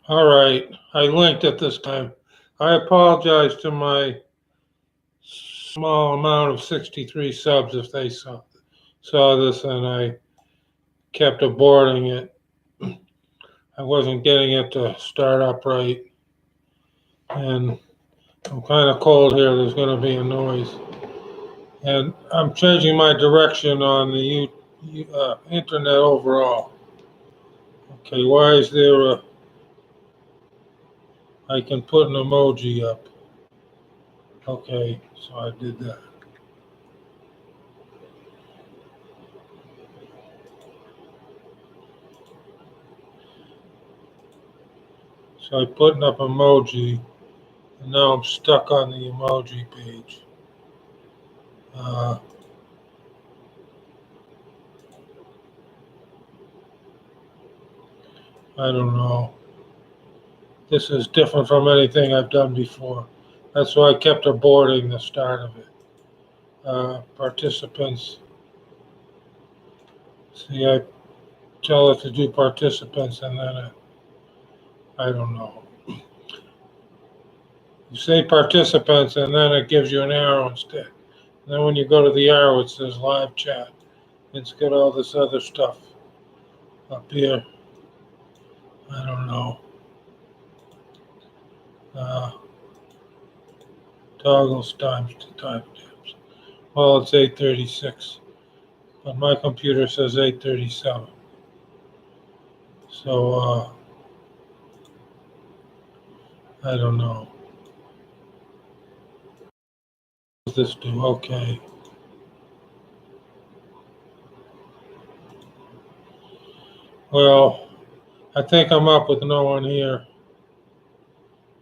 All right, I linked it this time. I apologize to my small amount of 63 subs if they saw this and I kept aborting it. I wasn't getting it to start up right, and I'm kind of cold here. There's going to be a noise, and I'm changing my direction on the internet overall. Okay, why is there a? I can put an emoji up. Okay, so I did that. So I put up emoji, and now I'm stuck on the emoji page. Uh, I don't know. This is different from anything I've done before. That's why I kept aborting the start of it. Participants. See, I tell it to do participants, and then I don't know. You say participants, and then it gives you an arrow instead. And then when you go to the arrow, it says live chat. It's got all this other stuff up here. I don't know. Uh, Toggles timestamps. Well, it's 8:36, but my computer says 8:37. So I don't know. What does this do? Okay. Well, I think I'm up with no one here.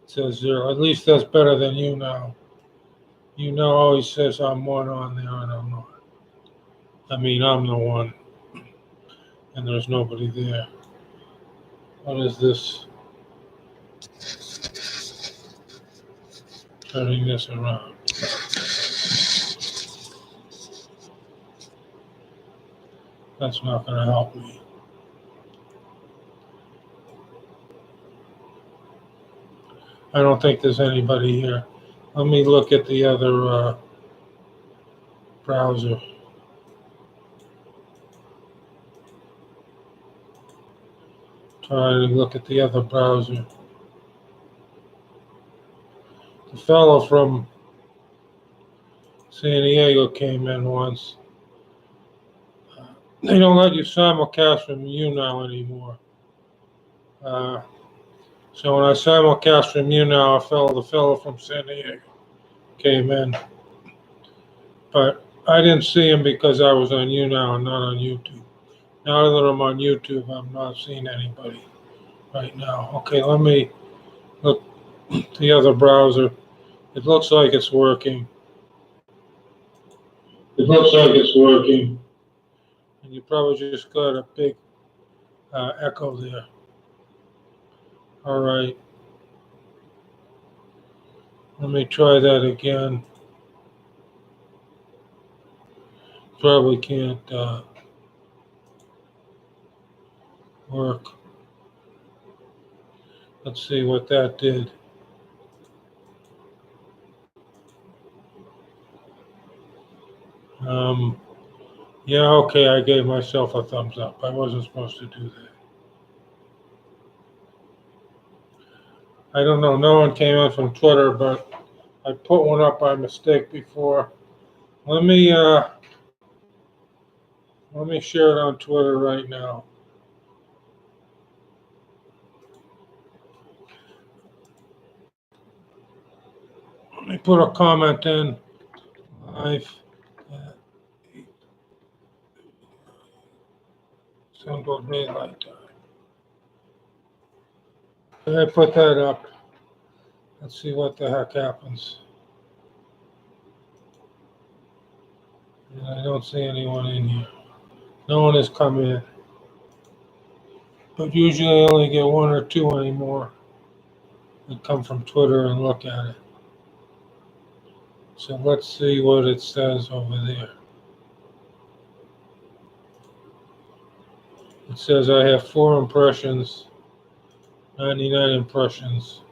It says 0. At least that's better than you now. You know always says I'm one on there and I'm not. I mean, I'm the one and there's nobody there. What is this? Turning this around. That's not going to help me. I don't think there's anybody here. Let me look at the other browser. Try to look at the other browser. The fellow from San Diego came in once. They don't let you simulcast from YouNow anymore. So when I simulcast from YouNow, the fellow from San Diego came in. But I didn't see him because I was on YouNow and not on YouTube. Now that I'm on YouTube, I'm not seeing anybody right now. Okay, let me look at the other browser. It looks like it's working. It looks like it's working. And you probably just got a big echo there. All right. Let me try that again. Probably can't work. Let's see what that did. Yeah, okay, I gave myself a thumbs up. I wasn't supposed to do that. I don't know, no one came in from Twitter, but I put one up by mistake before. Let me share it on Twitter right now. Let me put a comment in live at Central Daylight Time. I put that up. Let's see what the heck happens. And I don't see anyone in here. No one has come in. But usually I only get one or two anymore that come from Twitter and look at it. So let's see what it says over there. It says I have 4 impressions 99 impressions.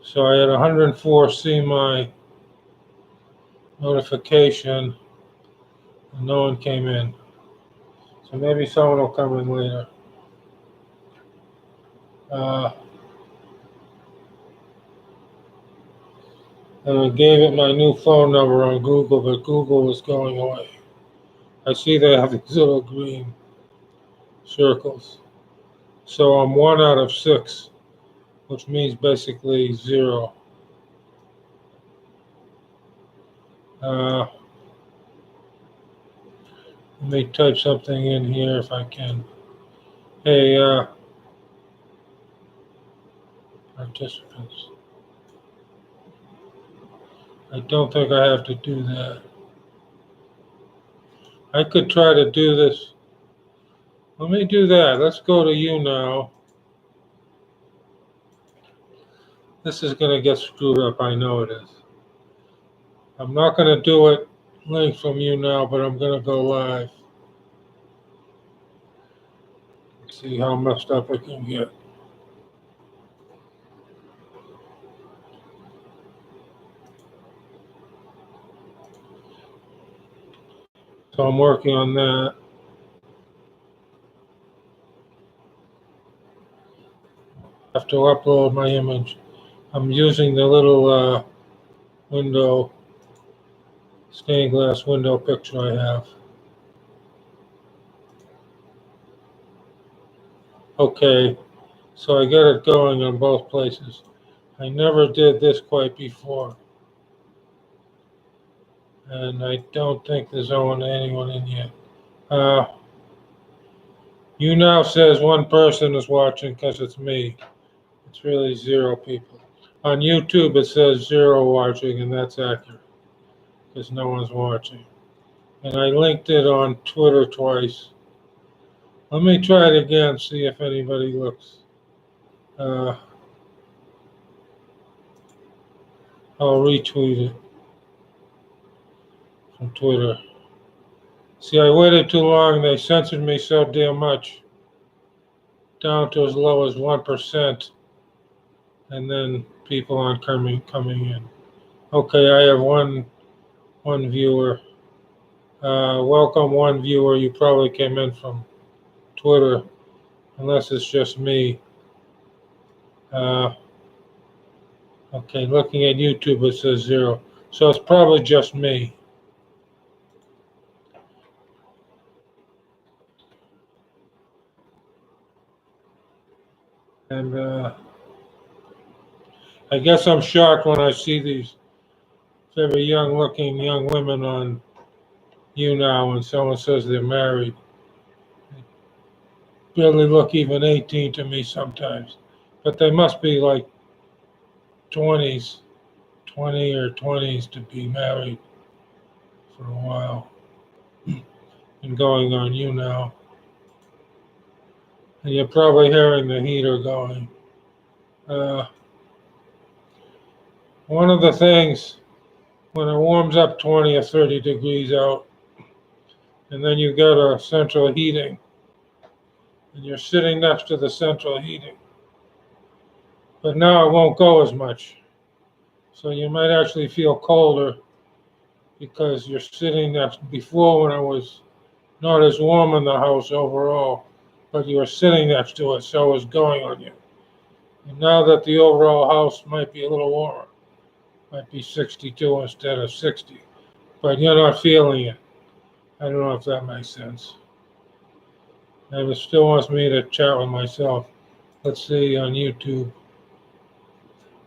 So I had 104 see my notification, and no one came in. So maybe someone will come in later. And I gave it my new phone number on Google, but Google was going away. I see they have these little green circles. So I'm 1 out of 6, which means basically 0. Let me type something in here if I can. Hey, participants. I don't think I have to do that. I could try to do this. Let me do that. Let's go to you now. This is going to get screwed up. I know it is. I'm not going to do it link from you now, but I'm going to go live. See how messed up it can get. So I'm working on that. I have to upload my image. I'm using the little window, stained glass window picture I have. Okay, so I got it going on both places. I never did this quite before. And I don't think there's anyone in yet. You now says one person is watching because it's me. It's really 0 people. On YouTube it says 0 watching, and that's accurate because no one's watching. And I linked it on Twitter twice. Let me try it again, see if anybody looks. I'll retweet it from Twitter. See, I waited too long. They censored me so damn much, down to as low as 1%, and then people aren't coming in. Okay, I have one viewer. Welcome, one viewer. You probably came in from Twitter, unless it's just me. Okay, looking at YouTube, it says 0. So it's probably just me. And I guess I'm shocked when I see these very young-looking young women on YouNow when someone says they're married. They barely look even 18 to me sometimes. But they must be like 20s, 20 or 20s to be married for a while. And going on YouNow. And you're probably hearing the heater going. One of the things, when it warms up 20 or 30 degrees out, and then you get a central heating, and you're sitting next to the central heating, but now it won't go as much. So you might actually feel colder because you're sitting next. Before, when it was not as warm in the house overall, but you were sitting next to it, so it was going on you. And now that the overall house might be a little warmer, might be 62 instead of 60, but you're not feeling it. I don't know if that makes sense. And it still wants me to chat with myself. Let's see on YouTube.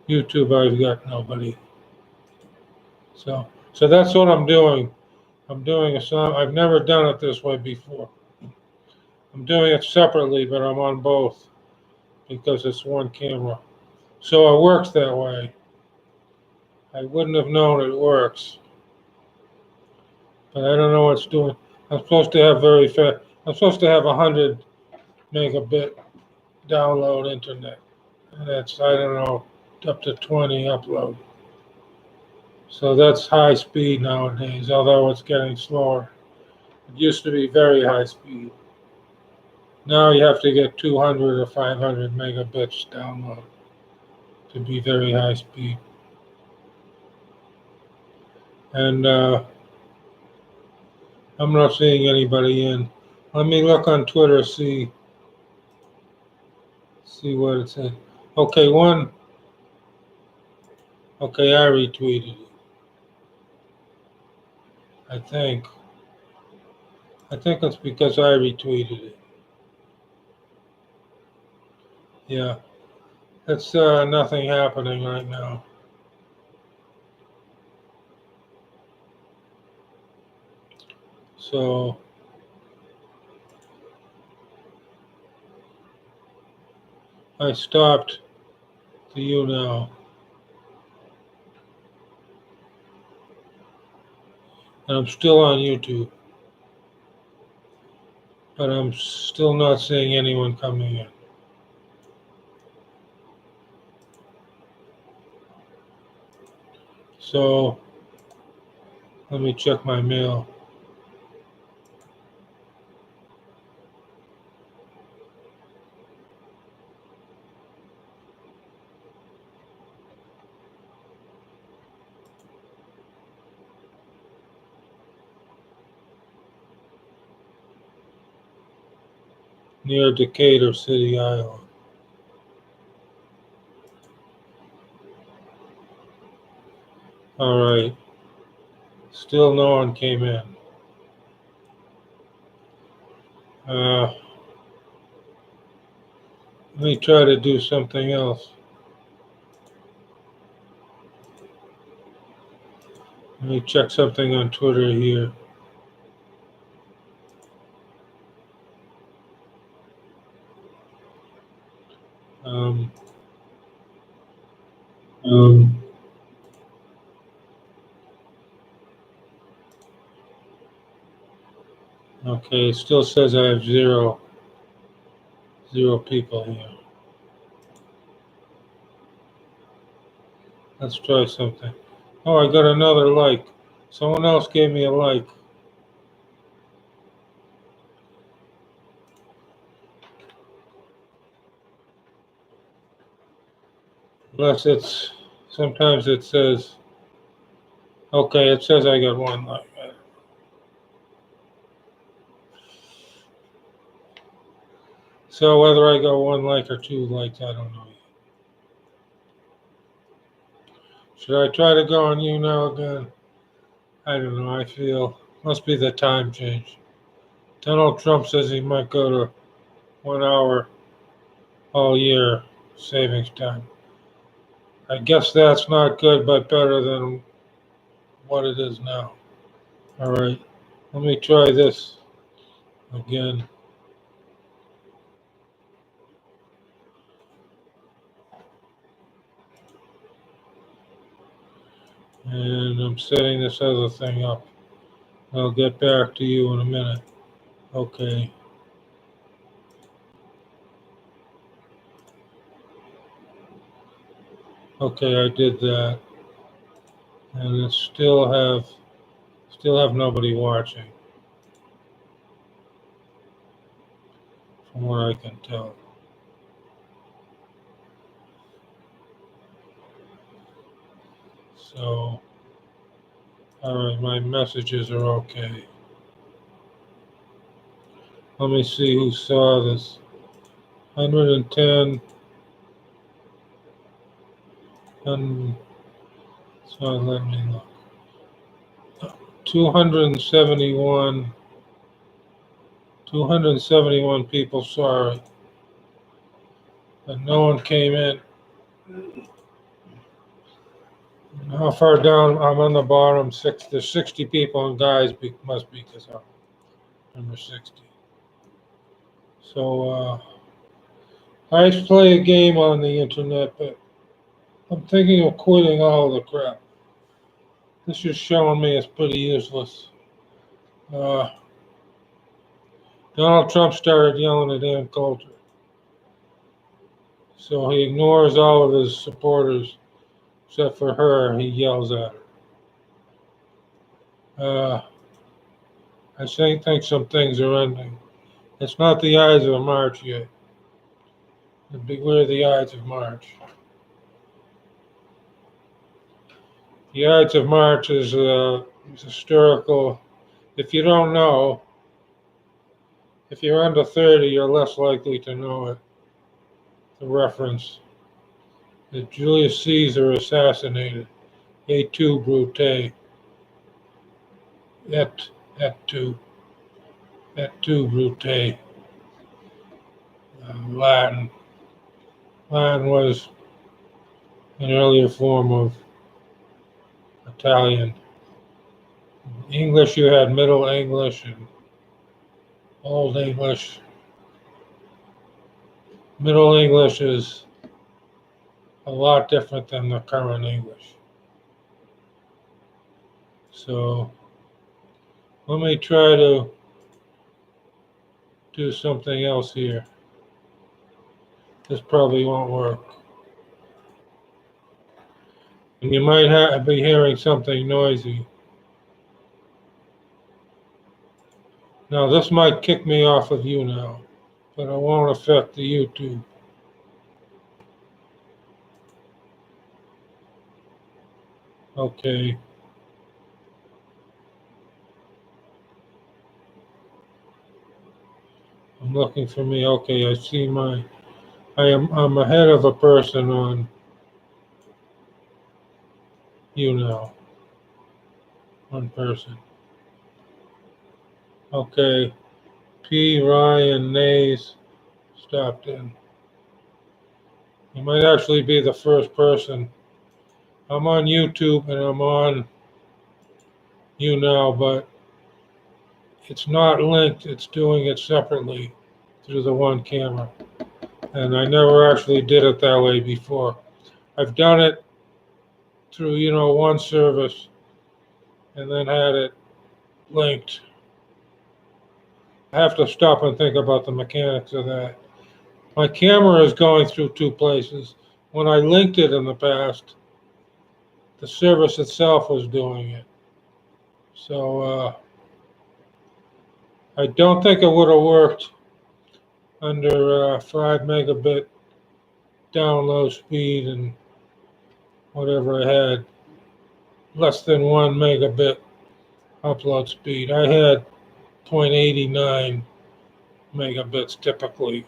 YouTube, I've got nobody. So that's what I'm doing. I'm doing a song. I've never done it this way before. I'm doing it separately, but I'm on both because it's one camera. So it works that way. I wouldn't have known it works, but I don't know what it's doing. I'm supposed to have very fast. I'm supposed to have 100 megabit download internet, and that's, I don't know, up to 20 upload. So that's high speed nowadays, although it's getting slower. It used to be very high speed. Now you have to get 200 or 500 megabits download to be very high speed. And I'm not seeing anybody in. Let me look on Twitter, see what it says. Okay, one. Okay, I retweeted it. I think. I think it's because I retweeted it. Yeah, it's nothing happening right now. So I stopped to you now. And I'm still on YouTube. But I'm still not seeing anyone coming in. So let me check my mail. Near Decatur City, Iowa. All right. Still no one came in. Let me try to do something else. Let me check something on Twitter here. Um, okay, it still says I have zero people here. Let's try something. Oh, I got another like. Someone else gave me a like. Unless it's, sometimes it says, okay, it says I got one like. So whether I got one like or two likes, I don't know yet. Should I try to go on you now again? I don't know. I feel must be the time change. Donald Trump says he might go to 1 hour all year savings time. I guess that's not good, but better than what it is now. All right, let me try this again. And I'm setting this other thing up. I'll get back to you in a minute. Okay. Okay, I did that. And it still have nobody watching, from what I can tell. So, all right, my messages are okay. Let me see who saw this. 110. And so let me look. 271. 271 people saw it, but no one came in. How far down? I'm on the bottom six. There's 60 people, and guys must be because I'm number 60. So I play a game on the internet, but I'm thinking of quitting all the crap. This is showing me it's pretty useless. Uh, Donald Trump started yelling at Ann Coulter, so he ignores all of his supporters except for her. He yells at her. I think some things are ending. It's not the Ides of March yet. Beware the Ides of March. The Ides of March is historical. If you don't know, if you're under 30, you're less likely to know it. The reference that Julius Caesar assassinated et tu, Brute, et tu, Brute, Latin. Latin was an earlier form of Italian. English, you had Middle English and Old English. Middle English is a lot different than the current English. So let me try to do something else here. This probably won't work. And you might be hearing something noisy. Now this might kick me off of YouNow, but it won't affect the YouTube. Okay. I'm looking for me. Okay, I see I'm ahead of a person on YouNow. One person. Okay. P. Ryan Nays stopped in. You might actually be the first person. I'm on YouTube and I'm on YouNow, but it's not linked. It's doing it separately through the one camera. And I never actually did it that way before. I've done it through, one service and then had it linked. I have to stop and think about the mechanics of that. My camera is going through two places. When I linked it in the past, the service itself was doing it. So I don't think it would have worked under 5 megabit download speed and whatever I had, less than 1 megabit upload speed. I had 0.89 megabits typically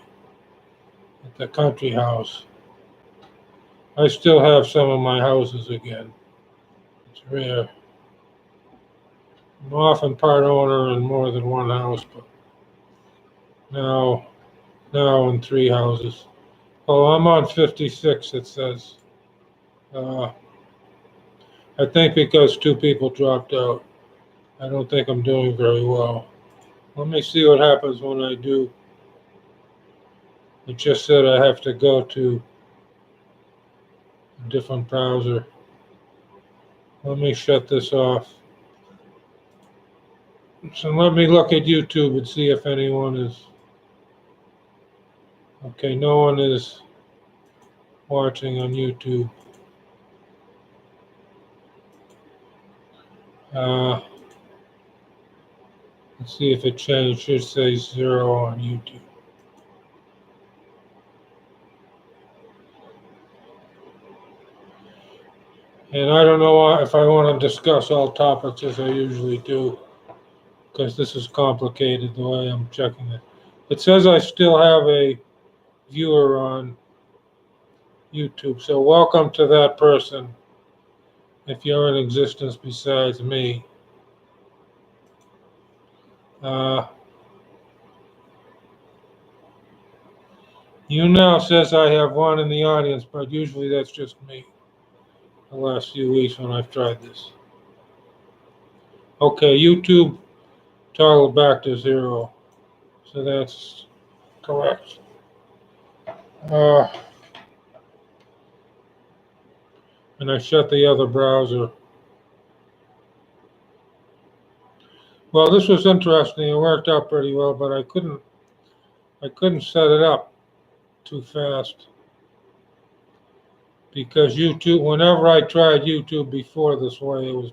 at the country house. I still have some of my houses again. It's rare. I'm often part owner in more than one house, but now in 3 houses. Oh, I'm on 56, it says. I think because 2 people dropped out. I don't think I'm doing very well. Let me see what happens when I do. It just said I have to go to a different browser. Let me shut this off. So let me look at YouTube and see if anyone is. Okay, no one is watching on YouTube. Let's see if it changed. It should say 0 on YouTube. And I don't know if I want to discuss all topics as I usually do, because this is complicated the way I'm checking it. It says I still have a viewer on YouTube, so welcome to that person if you're in existence besides me. YouNow says I have one in the audience, but usually that's just me the last few weeks when I've tried this. Okay, YouTube toggled back to 0, so that's correct. And I shut the other browser. Well, this was interesting. It worked out pretty well, but I couldn't set it up too fast because YouTube. Whenever I tried YouTube before this way,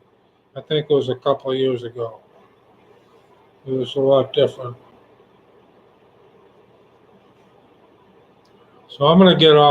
I think it was a couple of years ago. It was a lot different. So I'm going to get off.